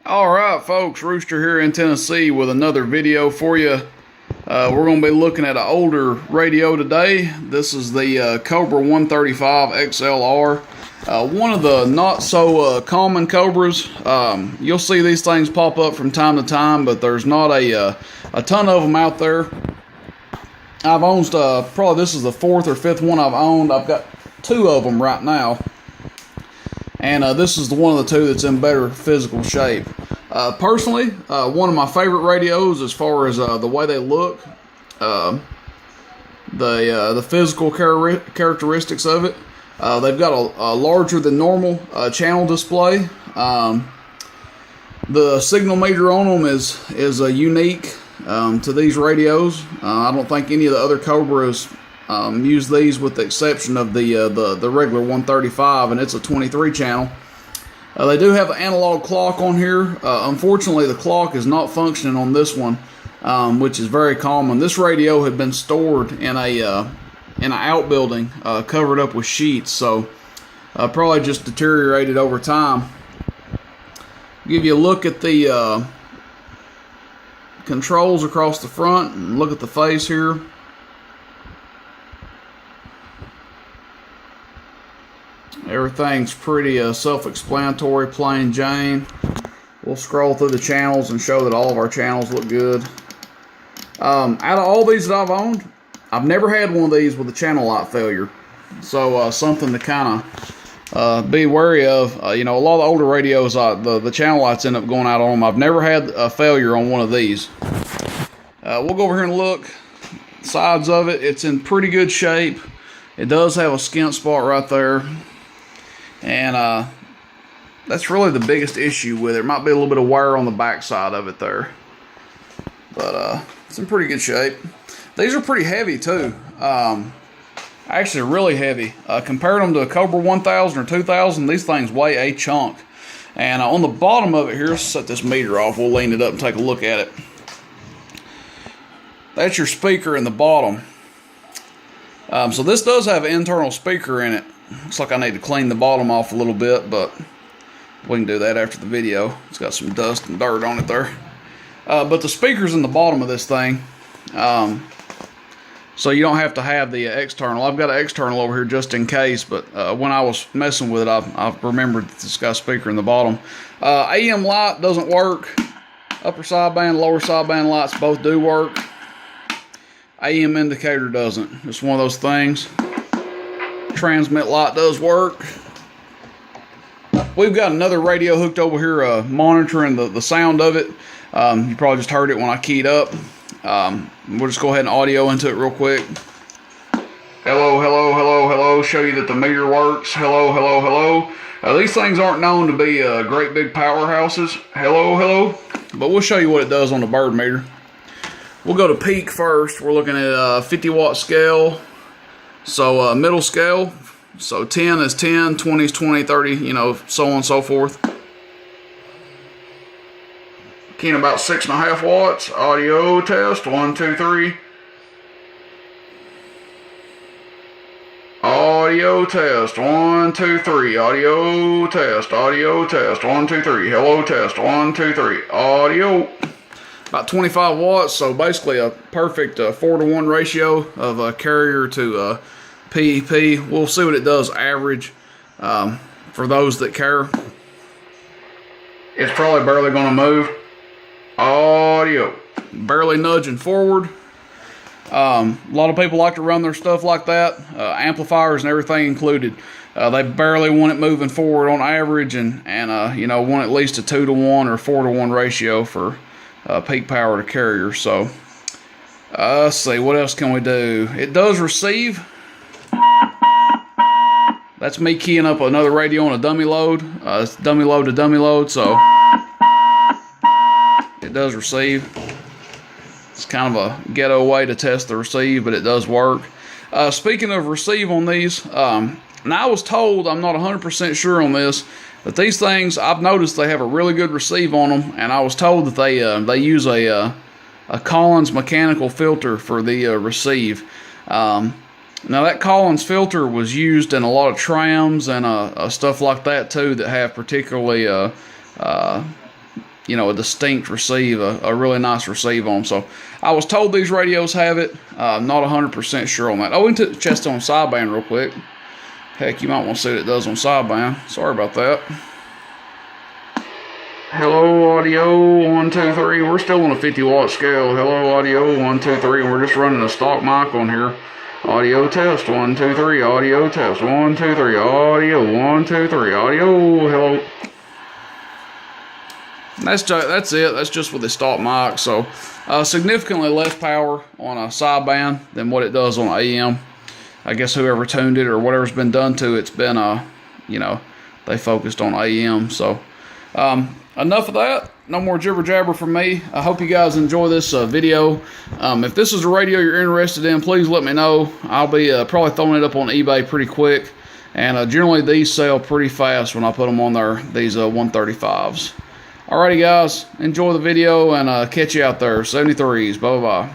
Alright folks, Rooster here in Tennessee with another video for you. We're going to be looking at an older radio today. This is the Cobra 135XLR. One of the not so common Cobras. You'll see these things pop up from time to time, but there's not a ton of them out there. I've owned, probably this is the fourth or fifth one I've owned. I've got two of them right now. And this is the one of the two that's in better physical shape. Personally, one of my favorite radios as far as the way they look, the physical characteristics of it. They've got a larger than normal channel display. The signal meter on them is unique to these radios. I don't think any of the other Cobras use these, with the exception of the regular 135, and it's a 23 channel. They do have an analog clock on here. Unfortunately, the clock is not functioning on this one, which is very common. This radio had been stored in an outbuilding covered up with sheets, so probably just deteriorated over time. Give you a look at the controls across the front and look at the face here. Everything's pretty self-explanatory, plain Jane. We'll scroll through the channels and show that all of our channels look good. Out of all these that I've owned, I've never had one of these with a channel light failure. So something to kind of be wary of. You know, a lot of the older radios, the channel lights end up going out on them. I've never had a failure on one of these. We'll go over here and look. Sides of it, it's in pretty good shape. It does have a skint spot right there. And that's really the biggest issue with it. There might be a little bit of wear on the back side of it there. But it's in pretty good shape. These are pretty heavy too. Actually really heavy. Compared them to a Cobra 1000 or 2000, these things weigh a chunk. And on the bottom of it here, let's set this meter off. We'll lean it up and take a look at it. That's your speaker in the bottom. So this does have an internal speaker in it. Looks like I need to clean the bottom off a little bit, but we can do that after the video. It's got some dust and dirt on it there. But the speaker's in the bottom of this thing. So you don't have to have the external. I've got an external over here just in case, but when I was messing with it, I remembered that this got a speaker in the bottom. AM light doesn't work. Upper sideband, lower sideband lights both do work. AM indicator doesn't. It's one of those things. Transmit light does work. We've got another radio hooked over here monitoring the sound of it. You probably just heard it when I keyed up. We'll just go ahead and audio into it real quick. Hello, hello, hello, hello. Show you that the meter works. Hello, hello, hello. These things aren't known to be great big powerhouses. Hello, hello. But we'll show you what it does on the bird meter. We'll go to peak first. We're looking at a 50 watt scale. So middle scale. So 10 is 10, 20 is 20, 30, you know, so on and so forth. Keying about 6.5 watts. Audio test. 1, 2, 3. Audio test. 1, 2, 3. Audio test. Audio test. 1, 2, 3. Hello test. 1, 2, 3. Audio. About 25 watts. So basically a perfect 4-to-1 ratio of carrier to PEP. We'll see what it does average for those that care. It's probably barely going to move. Audio. Barely nudging forward. A lot of people like to run their stuff like that. Amplifiers and everything included. They barely want it moving forward on average, and you know, want at least a 2-to-1 or 4-to-1 ratio for peak power to carrier. So let's see, what else can we do? It does receive. That's me keying up another radio on a dummy load. It's dummy load to dummy load, so it does receive. It's kind of a ghetto way to test the receive, but it does work. Speaking of receive on these, now I was told, I'm not 100% sure on this, that these things, I've noticed they have a really good receive on them, and I was told that they use a Collins mechanical filter for the receive. Now that Collins filter was used in a lot of trams and stuff like that too, that have particularly you know, a distinct receive, a really nice receive on them. So I was told these radios have it. Not 100% sure on that. Oh, we took the chest on sideband real quick. Heck, you might want to see what it does on sideband. Sorry about that. Hello, audio, 1, 2, 3. We're still on a 50-watt scale. Hello, audio, 1, 2, 3. And we're just running a stock mic on here. Audio test, 1, 2, 3. Audio test, 1, 2, 3. Audio, 1, 2, 3. Audio, hello. That's it. That's just with the stock mic. So significantly less power on a sideband than what it does on AM. I guess whoever tuned it or whatever's been done to it's been you know, they focused on AM. So enough of that. No more jibber jabber from me. I hope you guys enjoy this video. If this is a radio you're interested in, please let me know. I'll be probably throwing it up on eBay pretty quick. And generally these sell pretty fast when I put them on there, these 135s. Alrighty guys, enjoy the video and catch you out there. 73s, bye-bye.